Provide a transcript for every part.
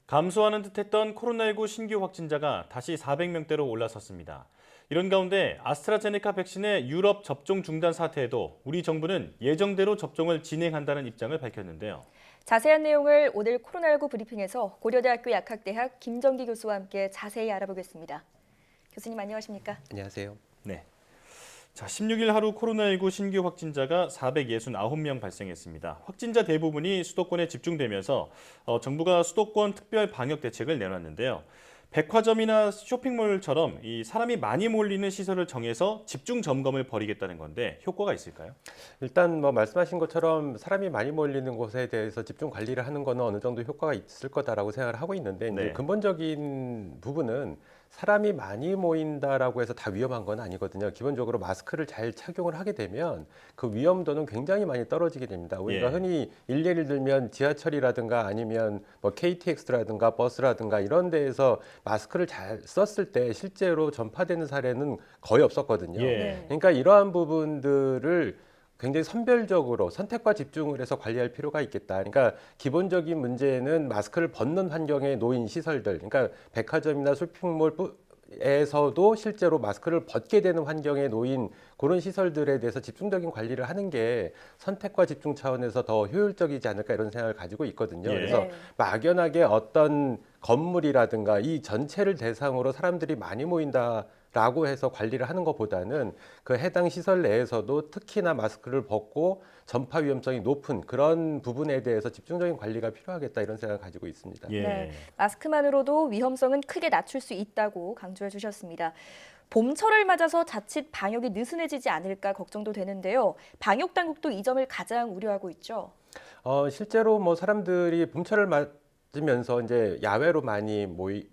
감소하는 듯했던 코로나19 신규 확진자가 다시 400명대로 올라섰습니다. 이런 가운데 아스트라제네카 백신의 유럽 접종 중단 사태에도 우리 정부는 예정대로 접종을 진행한다는 입장을 밝혔는데요. 자세한 내용을 오늘 코로나19 브리핑에서 고려대학교 약학대학 김정기 교수와 함께 자세히 알아보겠습니다. 교수님 안녕하십니까? 안녕하세요. 네. 자, 16일 하루 코로나19 신규 확진자가 469명 발생했습니다. 확진자 대부분이 수도권에 집중되면서 정부가 수도권 특별 방역 대책을 내놨는데요. 백화점이나 쇼핑몰처럼 이 사람이 많이 몰리는 시설을 정해서 집중 점검을 벌이겠다는 건데 효과가 있을까요? 일단 뭐 말씀하신 것처럼 사람이 많이 몰리는 곳에 대해서 집중 관리를 하는 거는 어느 정도 효과가 있을 거다라고 생각을 하고 있는데 이제 네. 근본적인 부분은 사람이 많이 모인다라고 해서 다 위험한 건 아니거든요. 기본적으로 마스크를 잘 착용을 하게 되면 그 위험도는 굉장히 많이 떨어지게 됩니다. 우리가 예. 흔히 예를 들면 지하철이라든가 아니면 뭐 KTX라든가 버스라든가 이런 데에서 마스크를 잘 썼을 때 실제로 전파되는 사례는 거의 없었거든요. 예. 네. 그러니까 이러한 부분들을 굉장히 선별적으로 선택과 집중을 해서 관리할 필요가 있겠다. 그러니까 기본적인 문제는 마스크를 벗는 환경에 놓인 시설들, 그러니까 백화점이나 쇼핑몰에서도 실제로 마스크를 벗게 되는 환경에 놓인 그런 시설들에 대해서 집중적인 관리를 하는 게 선택과 집중 차원에서 더 효율적이지 않을까 이런 생각을 가지고 있거든요. 예. 그래서 네. 막연하게 어떤 건물이라든가 이 전체를 대상으로 사람들이 많이 모인다. 라고 해서 관리를 하는 것보다는 그 해당 시설 내에서도 특히나 마스크를 벗고 전파 위험성이 높은 그런 부분에 대해서 집중적인 관리가 필요하겠다 이런 생각을 가지고 있습니다. 예. 네. 마스크만으로도 위험성은 크게 낮출 수 있다고 강조해 주셨습니다. 봄철을 맞아서 자칫 방역이 느슨해지지 않을까 걱정도 되는데요. 방역 당국도 이 점을 가장 우려하고 있죠. 실제로 뭐 사람들이 봄철을 맞으면서 이제 야외로 많이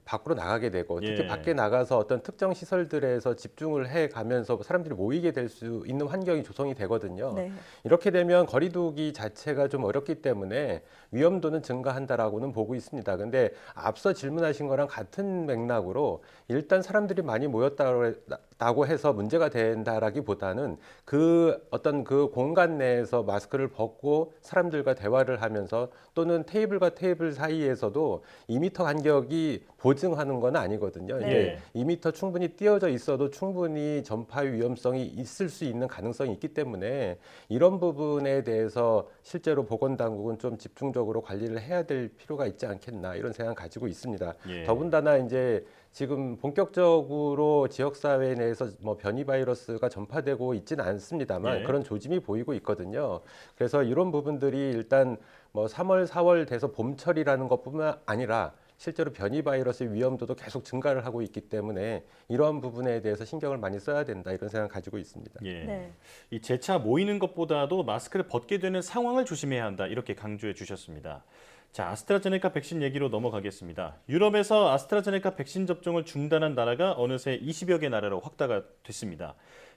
밖으로 나가게 되고 특히 예. 밖에 나가서 어떤 특정 시설들에서 집중을 해 가면서 사람들이 모이게 될 수 있는 환경이 조성이 되거든요. 네. 이렇게 되면 거리두기 자체가 좀 어렵기 때문에 위험도는 증가한다라고는 보고 있습니다. 근데 앞서 질문하신 거랑 같은 맥락으로 일단 사람들이 많이 모였다고 해서 문제가 된다라기보다는 그 어떤 그 공간 내에서 마스크를 벗고 사람들과 대화를 하면서 또는 테이블과 테이블 사이에서도 2미터 간격이 보증하는 건 아니거든요. 네. 이제 2미터 충분히 띄어져 있어도 충분히 전파 위험성이 있을 수 있는 가능성이 있기 때문에 이런 부분에 대해서 실제로 보건당국은 좀 집중적으로 관리를 해야 될 필요가 있지 않겠나 이런 생각 가지고 있습니다. 예. 더군다나 이제 지금 본격적으로 지역사회 내에서 뭐 변이 바이러스가 전파되고 있지는 않습니다만 예. 그런 조짐이 보이고 있거든요. 그래서 이런 부분들이 일단 뭐 3월, 4월 돼서 봄철이라는 것뿐만 아니라 실제로 변이 바이러스의 위험도도 계속 증가를 하고 있기 때문에 이러한 부분에 대해서 신경을 많이 써야 된다 이런 생각을 가지고 있습니다. 예. 네. 이 재차 모이는 것보다도 마스크를 벗게 되는 상황을 조심해야 한다. 이렇게 강조해 주셨습니다. 자, 아스트라제네카 백신 얘기로 넘어가겠습니다. 유럽에서 아스트라제네카 백신 접종을 중단한 나라가 어느새 20여 개 나라로 확대가 됐습니다.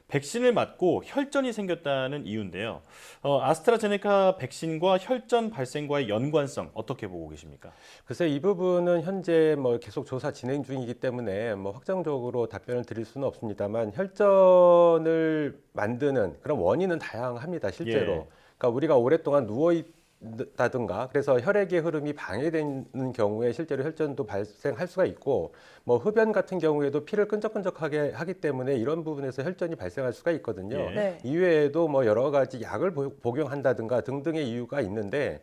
백신을 맞고 혈전이 생겼다는 이유인데요. 아스트라제네카 백신과 혈전 발생과의 연관성 어떻게 보고 계십니까? 글쎄 이 부분은 현재 뭐 계속 조사 진행 중이기 때문에 뭐 확정적으로 답변을 드릴 수는 없습니다만 혈전을 만드는 그런 원인은 다양합니다. 실제로. 예. 그러니까 우리가 오랫동안 누워 있다든가 그래서 혈액의 흐름이 방해되는 경우에 실제로 혈전도 발생할 수가 있고 뭐 흡연 같은 경우에도 피를 끈적끈적하게 하기 때문에 이런 부분에서 혈전이 발생할 수가 있거든요. 예. 네. 이외에도 뭐 여러 가지 약을 복용한다든가 등등의 이유가 있는데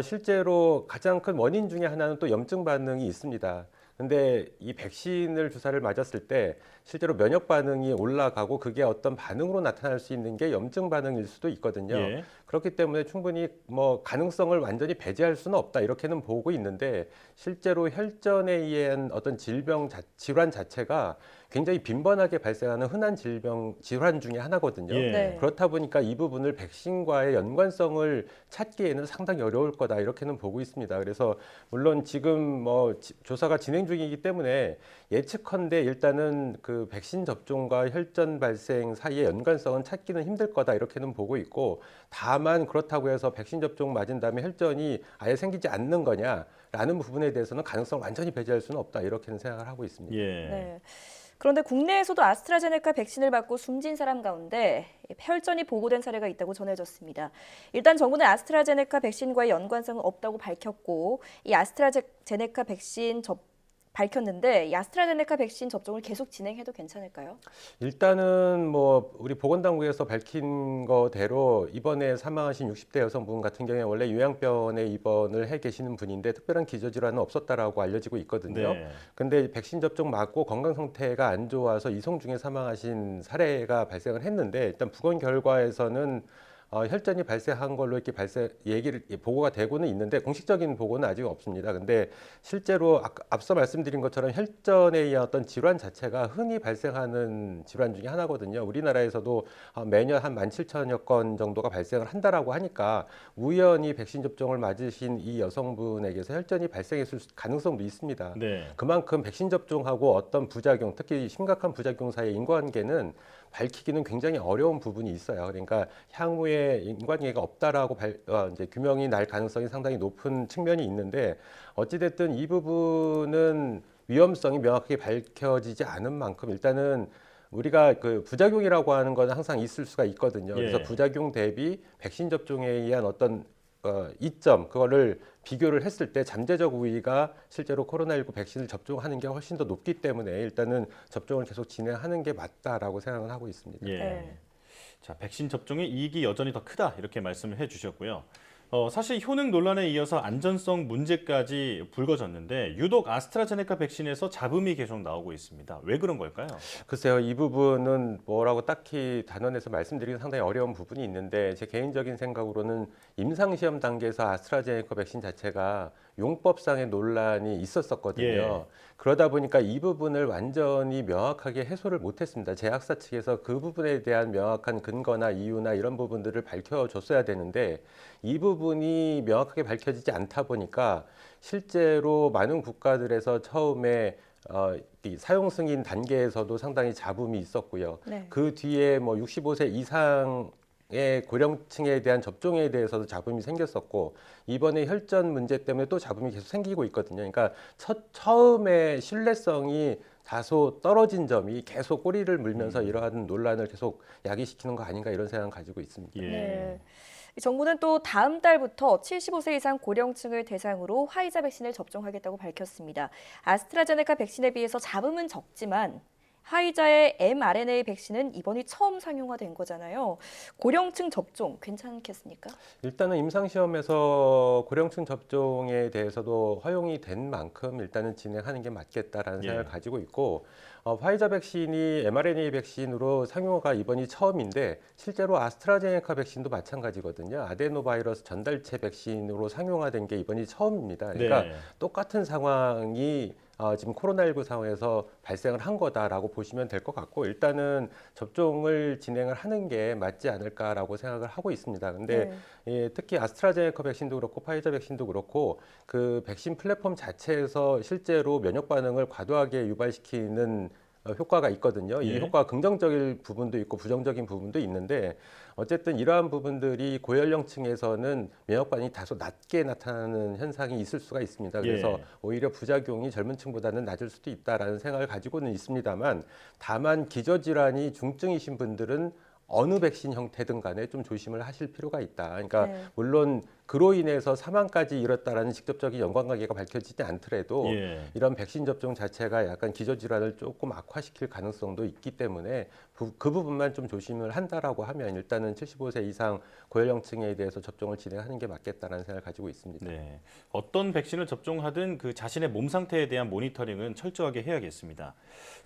실제로 가장 큰 원인 중에 하나는 또 염증 반응이 있습니다. 근데 이 백신을 주사를 맞았을 때 실제로 면역 반응이 올라가고 그게 어떤 반응으로 나타날 수 있는 게 염증 반응일 수도 있거든요. 예. 그렇기 때문에 충분히 뭐 가능성을 완전히 배제할 수는 없다 이렇게는 보고 있는데 실제로 혈전에 의한 어떤 질환 자체가 굉장히 빈번하게 발생하는 흔한 질환 중에 하나거든요. 예. 네. 그렇다 보니까 이 부분을 백신과의 연관성을 찾기에는 상당히 어려울 거다 이렇게는 보고 있습니다. 그래서 물론 지금 뭐 조사가 진행 중이기 때문에 예측컨대 일단은 그 백신 접종과 혈전 발생 사이의 연관성은 찾기는 힘들 거다 이렇게는 보고 있고 다만 그렇다고 해서 백신 접종 맞은 다음에 혈전이 아예 생기지 않는 거냐라는 부분에 대해서는 가능성을 완전히 배제할 수는 없다 이렇게는 생각을 하고 있습니다. 예. 네. 그런데 국내에서도 아스트라제네카 백신을 맞고 숨진 사람 가운데 혈전이 보고된 사례가 있다고 전해졌습니다. 일단 정부는 아스트라제네카 백신과의 연관성은 없다고 밝혔고 이 아스트라제네카 백신 밝혔는데 이 아스트라제네카 백신 접종을 계속 진행해도 괜찮을까요? 일단은 뭐 우리 보건당국에서 밝힌 거대로 이번에 사망하신 60대 여성분 같은 경우에 원래 요양병원에 입원을 해 계시는 분인데 특별한 기저질환은 없었다라고 알려지고 있거든요. 네. 근데 백신 접종 맞고 건강 상태가 안 좋아서 이송 중에 사망하신 사례가 발생을 했는데 일단 부검 결과에서는 혈전이 발생한 걸로 이렇게 보고가 되고는 있는데 공식적인 보고는 아직 없습니다. 근데 실제로 앞서 말씀드린 것처럼 혈전에 의한 어떤 질환 자체가 흔히 발생하는 질환 중에 하나거든요. 우리나라에서도 매년 한 17,000여 건 정도가 발생을 한다라고 하니까 우연히 백신 접종을 맞으신 이 여성분에게서 혈전이 발생했을 가능성도 있습니다. 네. 그만큼 백신 접종하고 어떤 부작용, 특히 심각한 부작용 사이의 인과관계는 밝히기는 굉장히 어려운 부분이 있어요. 그러니까 향후에 인과관계가 없다라고 이제 규명이 날 가능성이 상당히 높은 측면이 있는데 어찌됐든 이 부분은 위험성이 명확하게 밝혀지지 않은 만큼 일단은 우리가 그 부작용이라고 하는 건 항상 있을 수가 있거든요. 그래서 예. 부작용 대비 백신 접종에 의한 어떤 이점 그거를 비교를 했을 때 잠재적 우위가 실제로 코로나19 백신을 접종하는 게 훨씬 더 높기 때문에 일단은 접종을 계속 진행하는 게 맞다라고 생각을 하고 있습니다. 예. 네. 자, 백신 접종의 이익이 여전히 더 크다 이렇게 말씀을 해주셨고요. 사실 효능 논란에 이어서 안전성 문제까지 불거졌는데 유독 아스트라제네카 백신에서 잡음이 계속 나오고 있습니다. 왜 그런 걸까요? 글쎄요, 이 부분은 뭐라고 딱히 단언해서 말씀드리기 상당히 어려운 부분이 있는데 제 개인적인 생각으로는 임상시험 단계에서 아스트라제네카 백신 자체가 용법상의 논란이 있었었거든요. 예. 그러다 보니까 이 부분을 완전히 명확하게 해소를 못했습니다. 제약사 측에서 그 부분에 대한 명확한 근거나 이유나 이런 부분들을 밝혀줬어야 되는데 이 부분이 명확하게 밝혀지지 않다 보니까 실제로 많은 국가들에서 처음에 이 사용 승인 단계에서도 상당히 잡음이 있었고요. 네. 그 뒤에 뭐 65세 이상의 고령층에 대한 접종에 대해서도 잡음이 생겼었고 이번에 혈전 문제 때문에 또 잡음이 계속 생기고 있거든요. 그러니까 처음에 신뢰성이 다소 떨어진 점이 계속 꼬리를 물면서 이러한 논란을 계속 야기시키는 거 아닌가 이런 생각을 가지고 있습니다. 예. 네. 정부는 또 다음 달부터 75세 이상 고령층을 대상으로 화이자 백신을 접종하겠다고 밝혔습니다. 아스트라제네카 백신에 비해서 잡음은 적지만 화이자의 mRNA 백신은 이번이 처음 상용화된 거잖아요. 고령층 접종 괜찮겠습니까? 일단은 임상시험에서 고령층 접종에 대해서도 허용이 된 만큼 일단은 진행하는 게 맞겠다라는 예. 생각을 가지고 있고 화이자 백신이 mRNA 백신으로 상용화가 이번이 처음인데 실제로 아스트라제네카 백신도 마찬가지거든요. 아데노바이러스 전달체 백신으로 상용화된 게 이번이 처음입니다. 그러니까 네. 똑같은 상황이 지금 코로나19 상황에서 발생을 한 거다라고 보시면 될 것 같고 일단은 접종을 진행을 하는 게 맞지 않을까라고 생각을 하고 있습니다. 근데 특히 아스트라제네카 백신도 그렇고 파이자 백신도 그렇고 그 백신 플랫폼 자체에서 실제로 면역 반응을 과도하게 유발시키는 효과가 있거든요. 이 예. 효과가 긍정적인 부분도 있고 부정적인 부분도 있는데 어쨌든 이러한 부분들이 고연령층에서는 면역 반응이 다소 낮게 나타나는 현상이 있을 수가 있습니다. 그래서 예. 오히려 부작용이 젊은 층보다는 낮을 수도 있다라는 생각을 가지고는 있습니다만 다만 기저질환이 중증이신 분들은 어느 백신 형태든 간에 좀 조심을 하실 필요가 있다. 그러니까 네. 물론 그로 인해서 사망까지 이뤘다라는 직접적인 연관관계가 밝혀지지 않더라도 예. 이런 백신 접종 자체가 약간 기저질환을 조금 악화시킬 가능성도 있기 때문에 그 부분만 좀 조심을 한다라고 하면 일단은 75세 이상 고연령층에 대해서 접종을 진행하는 게 맞겠다라는 생각을 가지고 있습니다. 네. 어떤 백신을 접종하든 그 자신의 몸 상태에 대한 모니터링은 철저하게 해야겠습니다.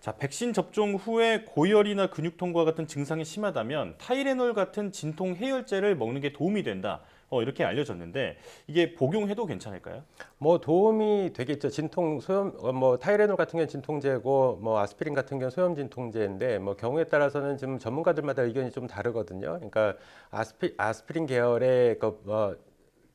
자, 백신 접종 후에 고열이나 근육통과 같은 증상이 심하다면 타이레놀 같은 진통 해열제를 먹는 게 도움이 된다. 이렇게 알려졌는데 이게 복용해도 괜찮을까요? 뭐 도움이 되겠죠. 진통 소염 뭐 타이레놀 같은 경우는 진통제고 뭐 아스피린 같은 경우는 소염 진통제인데 뭐 경우에 따라서는 좀 전문가들마다 의견이 좀 다르거든요. 그러니까 아스피린 계열의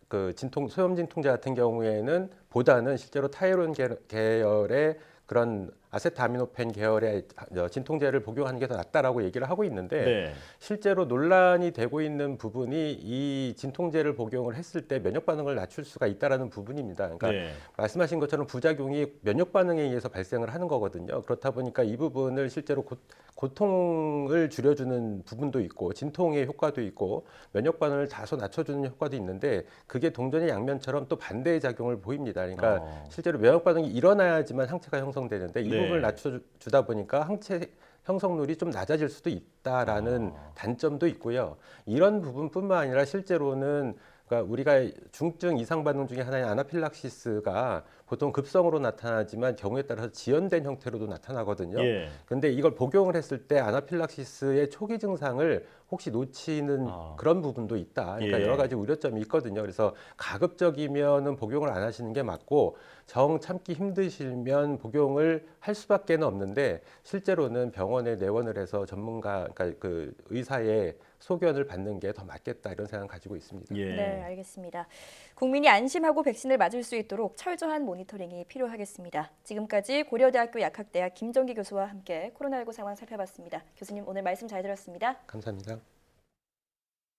그 소염 진통제 같은 경우에는 보다는 실제로 타이레놀 계열의 그런 아세트아미노펜 계열의 진통제를 복용하는 게 더 낫다라고 얘기를 하고 있는데 네. 실제로 논란이 되고 있는 부분이 이 진통제를 복용을 했을 때 면역 반응을 낮출 수가 있다라는 부분입니다. 그러니까 네. 말씀하신 것처럼 부작용이 면역 반응에 의해서 발생을 하는 거거든요. 그렇다 보니까 이 부분을 실제로 고통을 줄여주는 부분도 있고 진통의 효과도 있고 면역 반응을 다소 낮춰주는 효과도 있는데 그게 동전의 양면처럼 또 반대의 작용을 보입니다. 그러니까 실제로 면역 반응이 일어나야지만 항체가 형성되는데 이 네. 부분을 낮춰주다 보니까 항체 형성률이 좀 낮아질 수도 있다라는 단점도 있고요. 이런 부분뿐만 아니라 실제로는 그러니까 우리가 중증 이상 반응 중에 하나인 아나필락시스가 보통 급성으로 나타나지만 경우에 따라서 지연된 형태로도 나타나거든요. 예. 근데 이걸 복용을 했을 때 아나필락시스의 초기 증상을 혹시 놓치는 그런 부분도 있다. 그러니까 예. 여러 가지 우려점이 있거든요. 그래서 가급적이면은 복용을 안 하시는 게 맞고 정 참기 힘드시면 복용을 할 수밖에는 없는데 실제로는 병원에 내원을 해서 전문가, 그러니까 그 의사의 소견을 받는 게 더 맞겠다 이런 생각 가지고 있습니다. 예. 네, 알겠습니다. 국민이 안심하고 백신을 맞을 수 있도록 철저한 모니터링이 필요하겠습니다. 지금까지 고려대학교 약학대학 김정기 교수와 함께 코로나19 상황 살펴봤습니다. 교수님 오늘 말씀 잘 들었습니다. 감사합니다.